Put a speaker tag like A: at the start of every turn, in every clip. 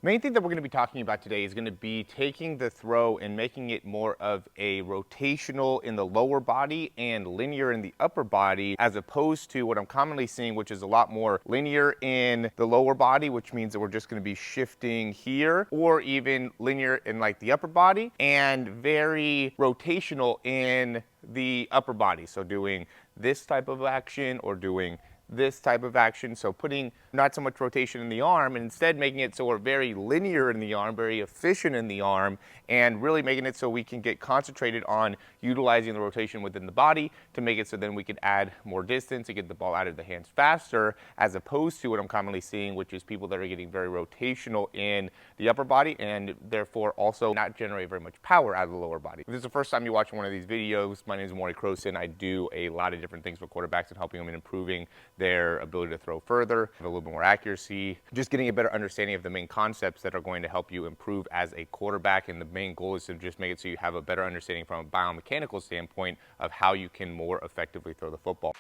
A: Main thing that we're going to be talking about today is going to be taking the throw and making it more of a rotational in the lower body and linear in the upper body, as opposed to what I'm commonly seeing, which is a lot more linear in the lower body, which means that we're just going to be shifting here, or even linear in like the upper body and very rotational in the upper body. So doing this type of action or doing this type of action. So putting not so much rotation in the arm and instead making it so we're very linear in the arm, very efficient in the arm, and really making it so we can get concentrated on utilizing the rotation within the body to make it so then we can add more distance and get the ball out of the hands faster, as opposed to what I'm commonly seeing, which is people that are getting very rotational in the upper body and therefore also not generate very much power out of the lower body. If this is the first time you're watching one of these videos, my name is Morey Croson. I do a lot of different things for quarterbacks and helping them in improving their ability to throw further, have a little bit more accuracy, just getting a better understanding of the main concepts that are going to help you improve as a quarterback. And the main goal is to just make it so you have a better understanding from a biomechanical standpoint of how you can more effectively throw the football.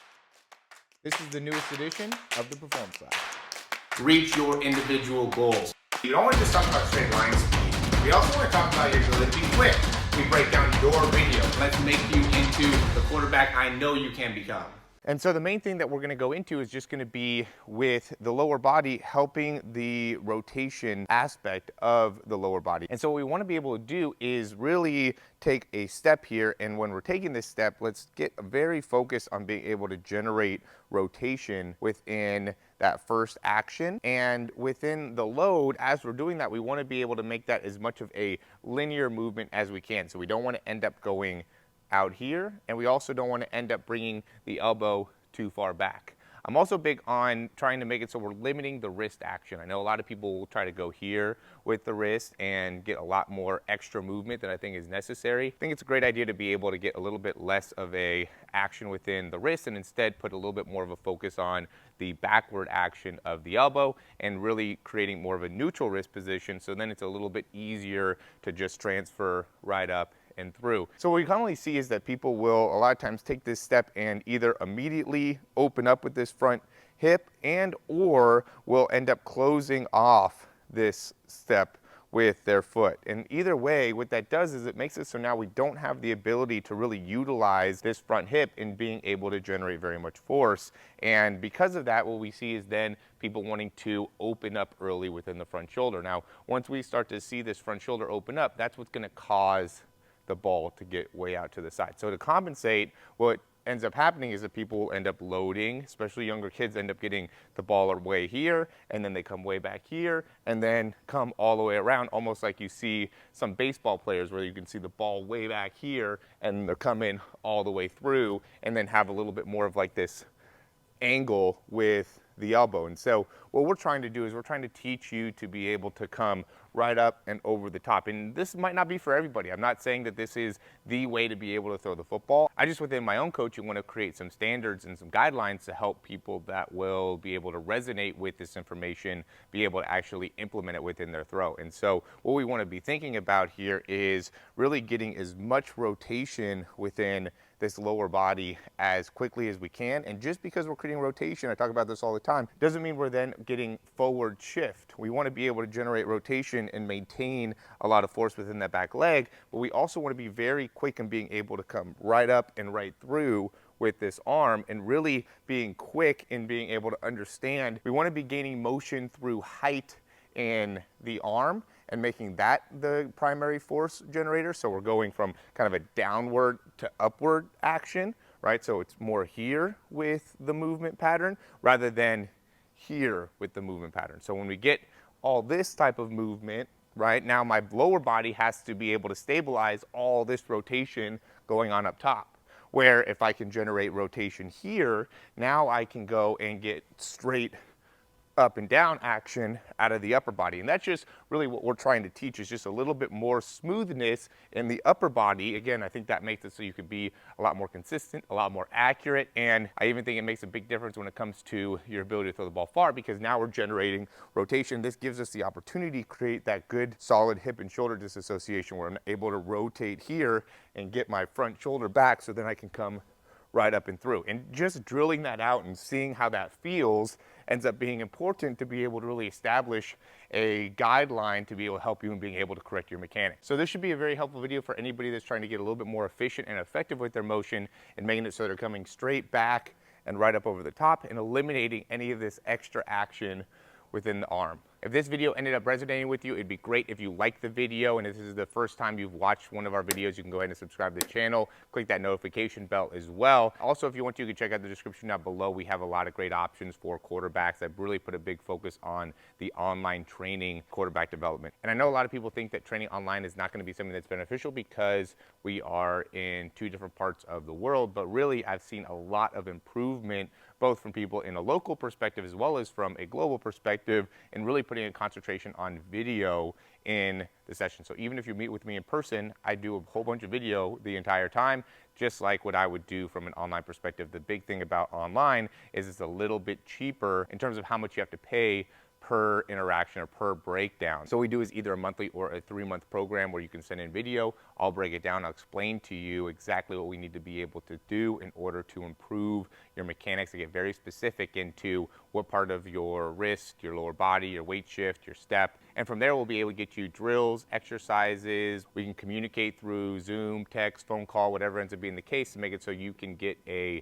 A: This is the newest edition of the Performance Lab. Reach your individual goals. You don't want to just talk about straight line speed. We also want to talk about your ability to be quick. We break down your video. Let's make you into the quarterback I know you can become. And so the main thing that we're going to go into is just going to be with the lower body, helping the rotation aspect of the lower body. And so what we want to be able to do is really take a step here. And when we're taking this step, let's get very focused on being able to generate rotation within that first action. And within the load, as we're doing that, we want to be able to make that as much of a linear movement as we can. So we don't want to end up going out here, and we also don't want to end up bringing the elbow too far back. I'm also big on trying to make it so we're limiting the wrist action. I know a lot of people will try to go here with the wrist and get a lot more extra movement than I think is necessary. I think it's a great idea to be able to get a little bit less of a action within the wrist and instead put a little bit more of a focus on the backward action of the elbow and really creating more of a neutral wrist position, so then it's a little bit easier to just transfer right up and through. So what we commonly see is that people will a lot of times take this step and either immediately open up with this front hip and or will end up closing off this step with their foot. And either way, what that does is it makes it so now we don't have the ability to really utilize this front hip in being able to generate very much force. And because of that, what we see is then people wanting to open up early within the front shoulder. Now, once we start to see this front shoulder open up, that's what's going to cause the ball to get way out to the side. So to compensate, what ends up happening is that people will end up loading, especially younger kids end up getting the ball way here, and then they come way back here, and then come all the way around, almost like you see some baseball players where you can see the ball way back here, and they're coming all the way through, and then have a little bit more of like this angle with the elbow. And so what we're trying to do is we're trying to teach you to be able to come right up and over the top. And this might not be for everybody. I'm not saying that this is the way to be able to throw the football. I just, within my own coaching, want to create some standards and some guidelines to help people that will be able to resonate with this information, be able to actually implement it within their throw. And so what we want to be thinking about here is really getting as much rotation within this lower body as quickly as we can. And just because we're creating rotation, I talk about this all the time, doesn't mean we're then getting forward shift. We want to be able to generate rotation and maintain a lot of force within that back leg, but we also want to be very quick in being able to come right up and right through with this arm, and really being quick in being able to understand. We want to be gaining motion through height in the arm and making that the primary force generator. So we're going from kind of a downward to upward action, right? So it's more here with the movement pattern rather than here with the movement pattern. So when we get all this type of movement, right, now my lower body has to be able to stabilize all this rotation going on up top. Where if I can generate rotation here, now I can go and get straight up and down action out of the upper body. And that's just really what we're trying to teach, is just a little bit more smoothness in the upper body. Again, I think that makes it so you can be a lot more consistent, a lot more accurate. And I even think it makes a big difference when it comes to your ability to throw the ball far, because now we're generating rotation. This gives us the opportunity to create that good solid hip and shoulder disassociation where I'm able to rotate here and get my front shoulder back so then I can come right up and through. And just drilling that out and seeing how that feels ends up being important to be able to really establish a guideline to be able to help you in being able to correct your mechanics. So this should be a very helpful video for anybody that's trying to get a little bit more efficient and effective with their motion and making it so they're coming straight back and right up over the top and eliminating any of this extra action within the arm. If this video ended up resonating with you, it'd be great if you like the video, and if this is the first time you've watched one of our videos, you can go ahead and subscribe to the channel, click that notification bell as well. Also, if you want to, you can check out the description down below. We have a lot of great options for quarterbacks that really put a big focus on the online training quarterback development. And I know a lot of people think that training online is not going to be something that's beneficial because we are in two different parts of the world, but really I've seen a lot of improvement both from people in a local perspective as well as from a global perspective, and really putting a concentration on video in the session. So even if you meet with me in person, I do a whole bunch of video the entire time, just like what I would do from an online perspective. The big thing about online is it's a little bit cheaper in terms of how much you have to pay per interaction or per breakdown. So what we do is either a monthly or a 3-month program where you can send in video. I'll break it down. I'll explain to you exactly what we need to be able to do in order to improve your mechanics. I get very specific into what part of your wrist, your lower body, your weight shift, your step. And from there, we'll be able to get you drills, exercises. We can communicate through Zoom, text, phone call, whatever ends up being the case, to make it so you can get a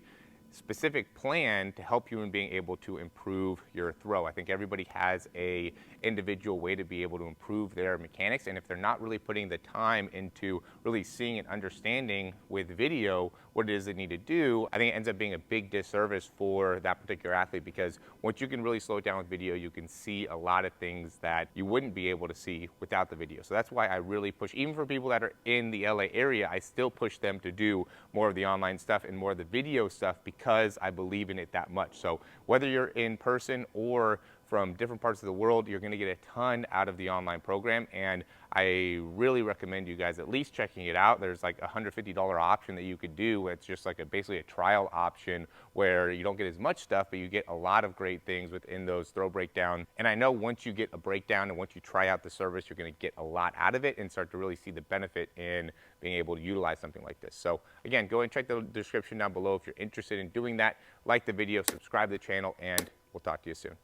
A: specific plan to help you in being able to improve your throw. I think everybody has a individual way to be able to improve their mechanics, and if they're not really putting the time into really seeing and understanding with video what it is they need to do, I think it ends up being a big disservice for that particular athlete, because once you can really slow it down with video, you can see a lot of things that you wouldn't be able to see without the video. So that's why I really push, even for people that are in the LA area, I still push them to do more of the online stuff and more of the video stuff, because I believe in it that much. So whether you're in person or from different parts of the world, you're going to get a ton out of the online program, and I really recommend you guys at least checking it out. There's like a $150 option that you could do. It's just like basically a trial option where you don't get as much stuff, but you get a lot of great things within those throw breakdown. And I know once you get a breakdown and once you try out the service, you're going to get a lot out of it and start to really see the benefit in being able to utilize something like this. So again, go and check the description down below if you're interested in doing that. Like the video, subscribe to the channel, and we'll talk to you soon.